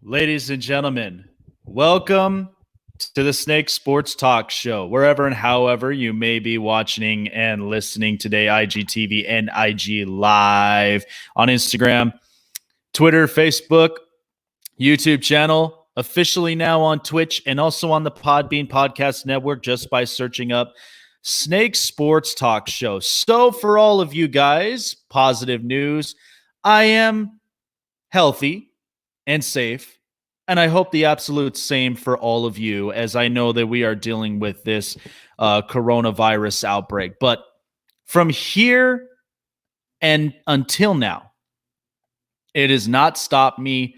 Ladies and gentlemen, welcome to the Snake Sports Talk Show. Wherever and however you may be watching and listening today, IGTV and IG Live on Instagram, Twitter, Facebook, YouTube channel, officially now on Twitch and also on the Podbean Podcast Network just by searching up Snake Sports Talk Show. So for all of you guys, positive news. I am healthy and safe. And I hope the absolute same for all of you, as I know that we are dealing with this coronavirus outbreak. But from here and until now, it has not stopped me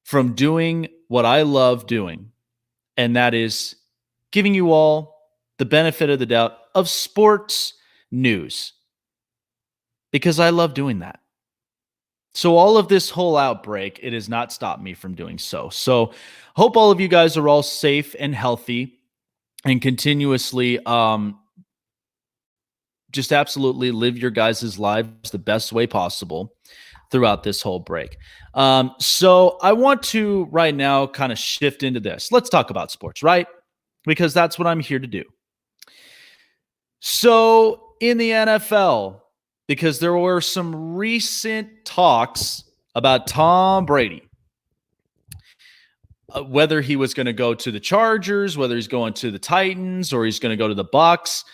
from doing what I love doing, and that is giving you all the benefit of the doubt of sports news, because I love doing that. So all of this whole outbreak, it has not stopped me from doing so. So hope all of you guys are all safe and healthy and continuously just absolutely live your guys' lives the best way possible throughout this whole break. So I want to right now kind of shift into this. Let's talk about sports, right? Because that's what I'm here to do. So in the NFL, because there were some recent talks about Tom Brady, whether he was going to go to the Chargers, whether he's going to the Titans, or he's going to go to the Bucs.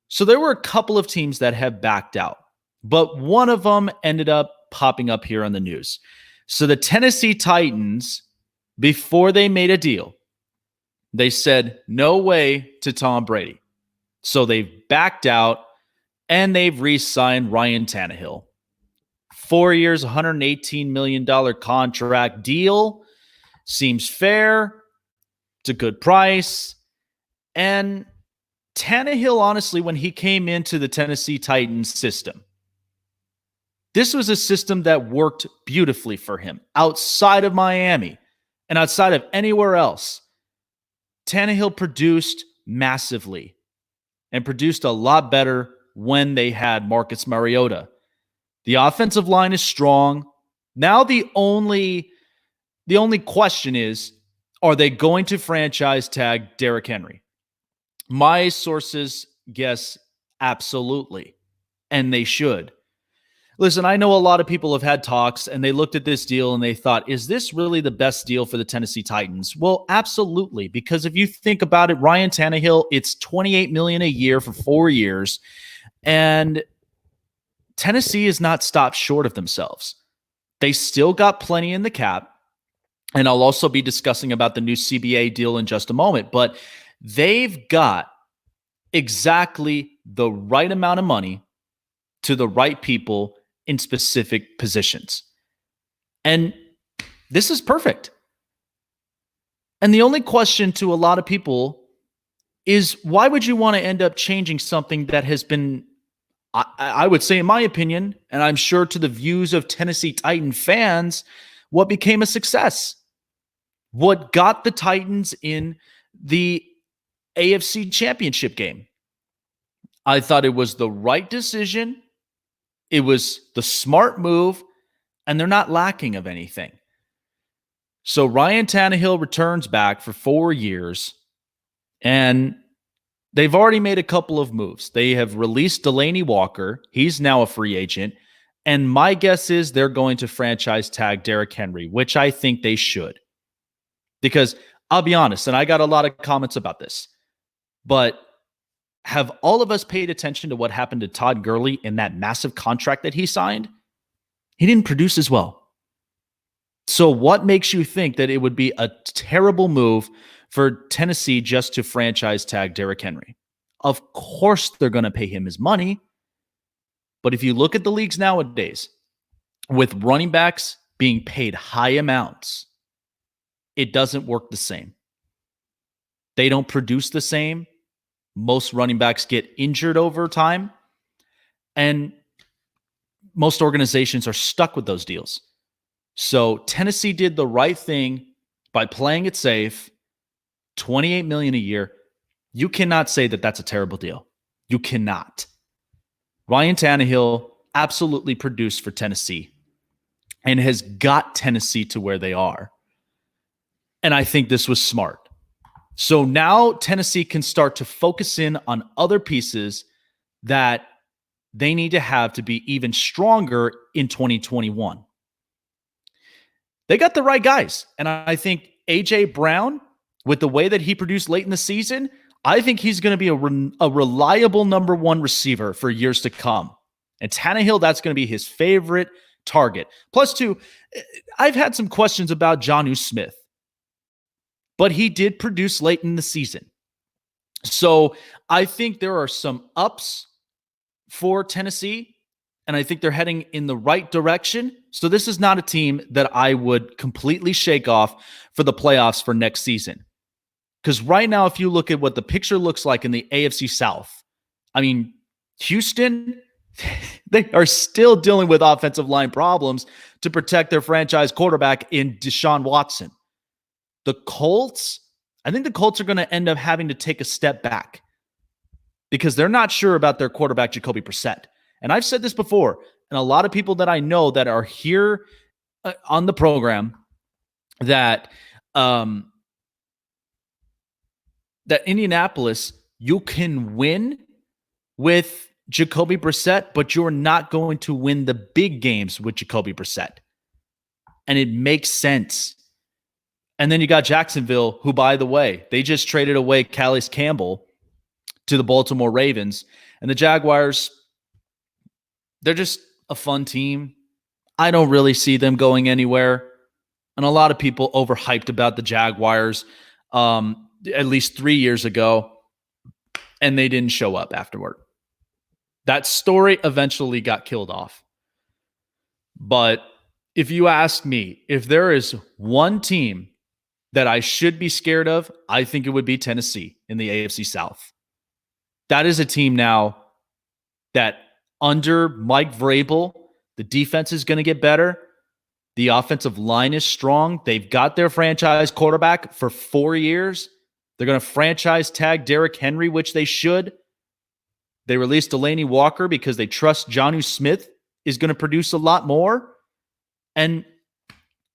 So there were a couple of teams that have backed out, but one of them ended up popping up here on the news. So the Tennessee Titans, before they made a deal, they said no way to Tom Brady. So they've backed out. And they've re-signed Ryan Tannehill. 4 years, $118 million contract deal. Seems fair. It's a good price. And Tannehill, honestly, when he came into the Tennessee Titans system, this was a system that worked beautifully for him outside of Miami and outside of anywhere else. Tannehill produced massively and produced a lot better when they had Marcus Mariota. The offensive line is strong. Now the only question is, are they going to franchise tag Derrick Henry? My sources guess absolutely, and they should. Listen, I know a lot of people have had talks and they looked at this deal and they thought, is this really the best deal for the Tennessee Titans? Well, absolutely, because if you think about it, Ryan Tannehill, it's $28 million a year for 4 years. And Tennessee has not stopped short of themselves. They still got plenty in the cap. And I'll also be discussing about the new CBA deal in just a moment. But they've got exactly the right amount of money to the right people in specific positions. And this is perfect. And the only question to a lot of people is, why would you want to end up changing something that has been, I would say, in my opinion, and I'm sure to the views of Tennessee Titan fans, what became a success? What got the Titans in the AFC Championship game? I thought it was the right decision. It was the smart move, and they're not lacking of anything. So Ryan Tannehill returns back for 4 years, and they've already made a couple of moves. They have released Delaney Walker. He's now a free agent. And my guess is they're going to franchise tag Derrick Henry, which I think they should. Because I'll be honest, and I got a lot of comments about this, but have all of us paid attention to what happened to Todd Gurley in that massive contract that he signed? He didn't produce as well. So what makes you think that it would be a terrible move for Tennessee just to franchise tag Derrick Henry? Of course they're going to pay him his money. But if you look at the leagues nowadays, with running backs being paid high amounts, it doesn't work the same. They don't produce the same. Most running backs get injured over time. And most organizations are stuck with those deals. So Tennessee did the right thing by playing it safe. $28 million a year. You cannot say that that's a terrible deal. You cannot. Ryan Tannehill absolutely produced for Tennessee and has got Tennessee to where they are. And I think this was smart. So now Tennessee can start to focus in on other pieces that they need to have to be even stronger in 2021. They got the right guys. And I think A.J. Brown, with the way that he produced late in the season, I think he's going to be a reliable number one receiver for years to come. And Tannehill, that's going to be his favorite target. Plus, two, I've had some questions about Jonnu Smith, but he did produce late in the season. So I think there are some ups for Tennessee, and I think they're heading in the right direction. So this is not a team that I would completely shake off for the playoffs for next season. Because right now, if you look at what the picture looks like in the AFC South, I mean, Houston, they are still dealing with offensive line problems to protect their franchise quarterback in Deshaun Watson. The Colts, I think the Colts are going to end up having to take a step back because they're not sure about their quarterback, Jacoby Brissett. And I've said this before, and a lot of people that I know that are here on the program that Indianapolis, you can win with Jacoby Brissett, but you're not going to win the big games with Jacoby Brissett. And it makes sense. And then you got Jacksonville, who, by the way, they just traded away Calais Campbell to the Baltimore Ravens. And the Jaguars, they're just a fun team. I don't really see them going anywhere. And a lot of people overhyped about the Jaguars at least 3 years ago, and they didn't show up afterward. That story eventually got killed off. But if you ask me, if there is one team that I should be scared of, I think it would be Tennessee in the AFC South. That is a team now that under Mike Vrabel, the defense is going to get better. The offensive line is strong. They've got their franchise quarterback for 4 years. They're going to franchise tag Derrick Henry, which they should. They released Delaney Walker because they trust Jonnu Smith is going to produce a lot more. And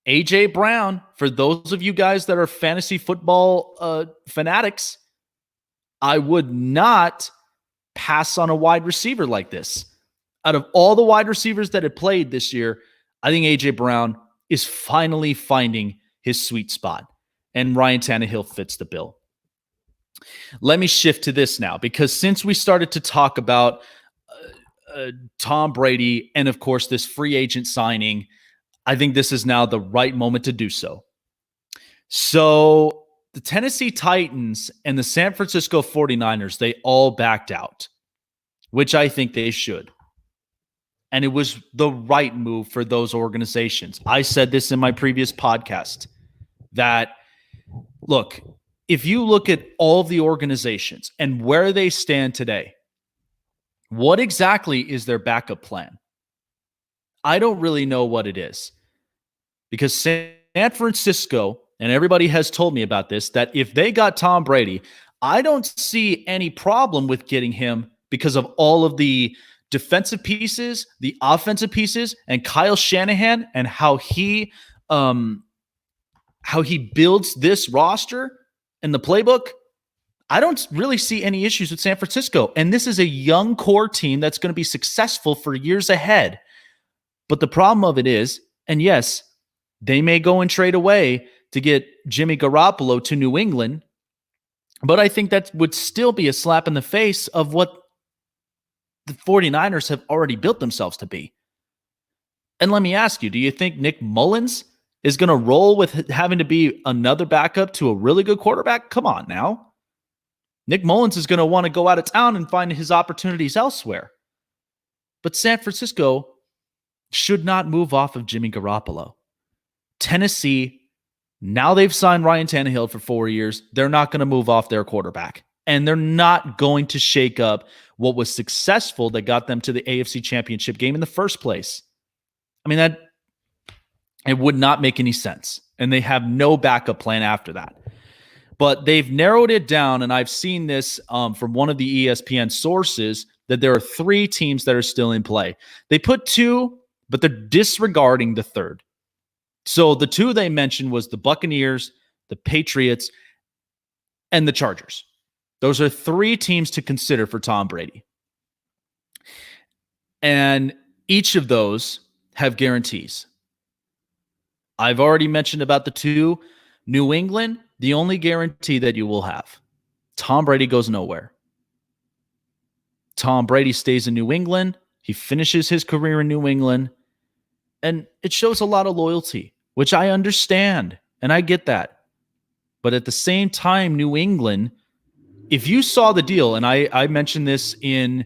A.J. Brown, for those of you guys that are fantasy football fanatics, I would not pass on a wide receiver like this. Out of all the wide receivers that have played this year, I think A.J. Brown is finally finding his sweet spot. And Ryan Tannehill fits the bill. Let me shift to this now, because since we started to talk about Tom Brady and, of course, this free agent signing, I think this is now the right moment to do so. So the Tennessee Titans and the San Francisco 49ers, they all backed out, which I think they should. And it was the right move for those organizations. I said this in my previous podcast that, look, if you look at all of the organizations and where they stand today, what exactly is their backup plan? I don't really know what it is. Because San Francisco, and everybody has told me about this, that if they got Tom Brady, I don't see any problem with getting him because of all of the defensive pieces, the offensive pieces, and Kyle Shanahan and how he builds this roster and the playbook. I don't really see any issues with San Francisco. And this is a young core team that's going to be successful for years ahead. But the problem of it is, and yes, they may go and trade away to get Jimmy Garoppolo to New England, but I think that would still be a slap in the face of what the 49ers have already built themselves to be. And let me ask you, do you think Nick Mullins is going to roll with having to be another backup to a really good quarterback? Come on now. Nick Mullins is going to want to go out of town and find his opportunities elsewhere. But San Francisco should not move off of Jimmy Garoppolo. Tennessee, now they've signed Ryan Tannehill for 4 years. They're not going to move off their quarterback. And they're not going to shake up what was successful that got them to the AFC Championship game in the first place. I mean, it would not make any sense. And they have no backup plan after that. But they've narrowed it down, and I've seen this from one of the ESPN sources, that there are 3 teams that are still in play. They put 2, but they're disregarding the third. So the 2 they mentioned was the Buccaneers, the Patriots, and the Chargers. Those are three teams to consider for Tom Brady. And each of those have guarantees. I've already mentioned about the two. New England, the only guarantee that you will have. Tom Brady goes nowhere. Tom Brady stays in New England. He finishes his career in New England. And it shows a lot of loyalty, which I understand. And I get that. But at the same time, New England, if you saw the deal, and I mentioned this in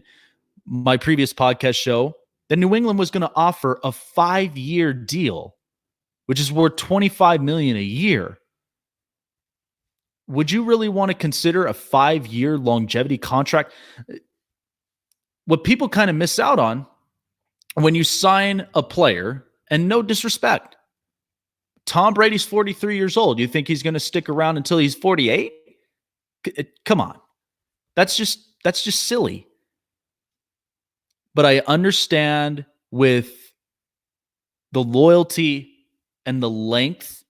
my previous podcast show, that New England was going to offer a 5-year deal, which is worth $25 million a year. Would you really want to consider a 5-year longevity contract? What people kind of miss out on when you sign a player, and no disrespect, Tom Brady's 43 years old. You think he's going to stick around until he's 48? Come on. That's just silly. But I understand with the loyalty and the length,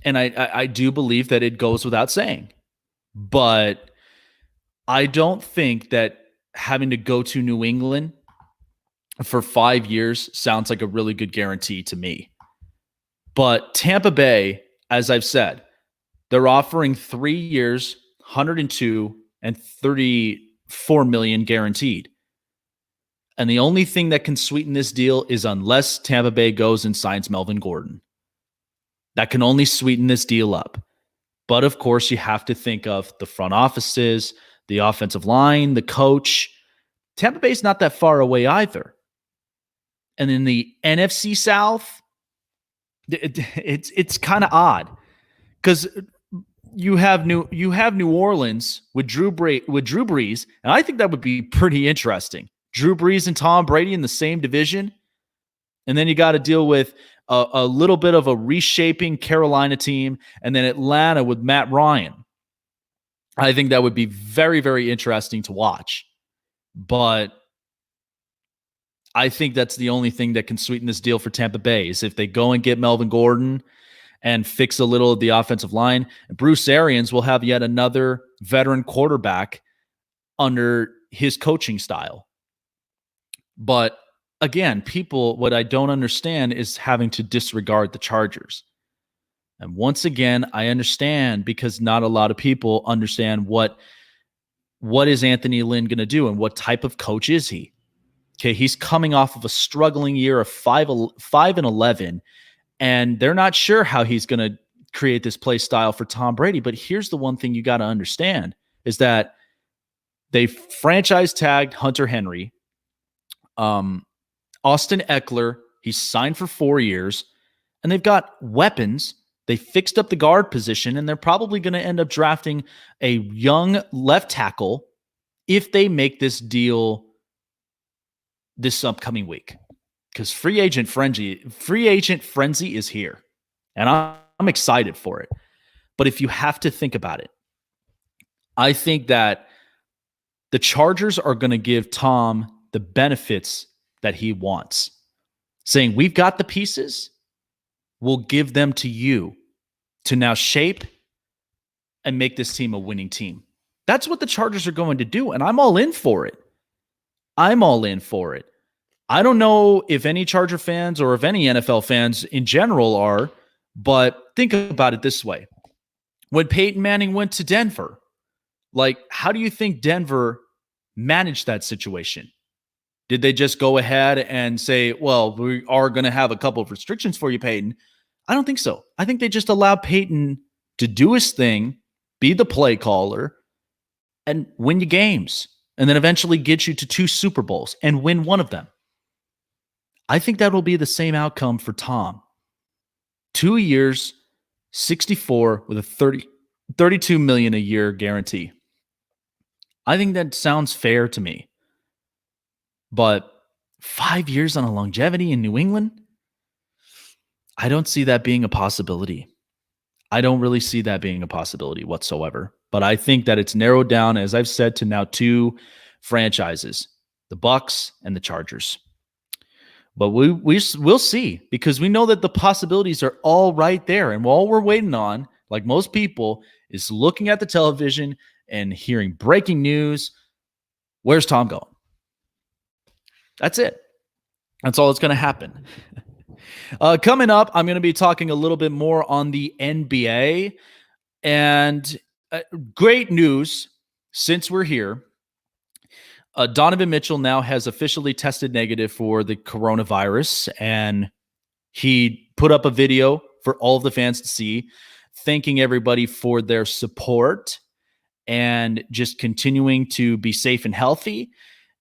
and I do believe that it goes without saying. But I don't think that having to go to New England for 5 years sounds like a really good guarantee to me. But Tampa Bay, as I've said, they're offering 3 years, 102 and 34 million guaranteed. And the only thing that can sweeten this deal is unless Tampa Bay goes and signs Melvin Gordon. That can only sweeten this deal up. But of course, you have to think of the front offices, the offensive line, the coach. Tampa Bay's not that far away either. And in the NFC South, it's kind of odd because you have New Orleans with Drew Brees, and I think that would be pretty interesting. Drew Brees and Tom Brady in the same division, and then you got to deal with a little bit of a reshaping Carolina team, and then Atlanta with Matt Ryan. I think that would be very, very interesting to watch. But I think that's the only thing that can sweeten this deal for Tampa Bay is if they go and get Melvin Gordon and fix a little of the offensive line. And Bruce Arians will have yet another veteran quarterback under his coaching style. But again, what I don't understand is having to disregard the Chargers. And once again, I understand because not a lot of people understand what is Anthony Lynn going to do and what type of coach is he. Okay, he's coming off of a struggling year of 5-11, and they're not sure how he's going to create this play style for Tom Brady. But here's the one thing you got to understand is that they franchise tagged Hunter Henry. Austin Eckler, he's signed for 4 years, and they've got weapons. They fixed up the guard position, and they're probably going to end up drafting a young left tackle if they make this deal this upcoming week, because free agent frenzy is here, and I'm excited for it. But if you have to think about it, I think that the Chargers are going to give Tom the benefits that he wants, saying we've got the pieces, we'll give them to you to now shape and make this team a winning team. That's what the Chargers are going to do, and I'm all in for it. I don't know if any Charger fans or if any NFL fans in general are, but think about it this way. When Peyton Manning went to Denver, how do you think Denver managed that situation? Did they just go ahead and say, well, we are going to have a couple of restrictions for you, Peyton? I don't think so. I think they just allowed Peyton to do his thing, be the play caller, and win you games, and then eventually get you to 2 Super Bowls and win one of them. I think that will be the same outcome for Tom. 2 years, 64 with a $32 million a year guarantee. I think that sounds fair to me. But 5 years on a longevity in New England, I don't see that being a possibility. I don't really see that being a possibility whatsoever. But I think that it's narrowed down, as I've said, to now 2 franchises, the Bucs and the Chargers. But we'll see, because we know that the possibilities are all right there. And all we're waiting on, like most people, is looking at the television and hearing breaking news. Where's Tom going? That's it. That's all that's going to happen. Coming up, I'm going to be talking a little bit more on the NBA. And great news since we're here. Donovan Mitchell now has officially tested negative for the coronavirus, and he put up a video for all of the fans to see, thanking everybody for their support and just continuing to be safe and healthy.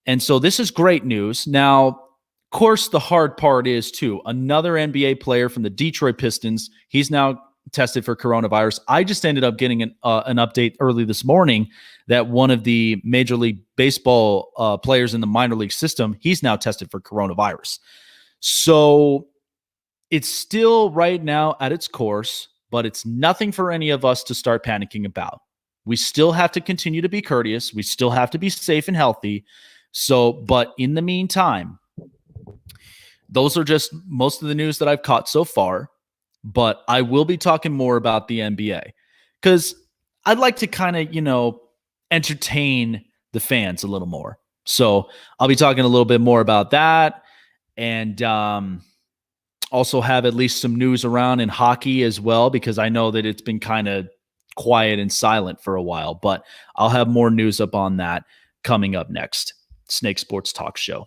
And so this is great news. Now, of course, the hard part is too, another NBA player from the Detroit Pistons, he's now tested for coronavirus. I just ended up getting an update early this morning that one of the Major League Baseball players in the minor league system, he's now tested for coronavirus. So it's still right now at its course, but it's nothing for any of us to start panicking about. We still have to continue to be courteous. We still have to be safe and healthy. So, but in the meantime, those are just most of the news that I've caught so far. But I will be talking more about the NBA because I'd like to kind of, entertain the fans a little more. So I'll be talking a little bit more about that, and also have at least some news around in hockey as well, because I know that it's been kind of quiet and silent for a while, but I'll have more news up on that coming up next. Snake Sports Talk Show.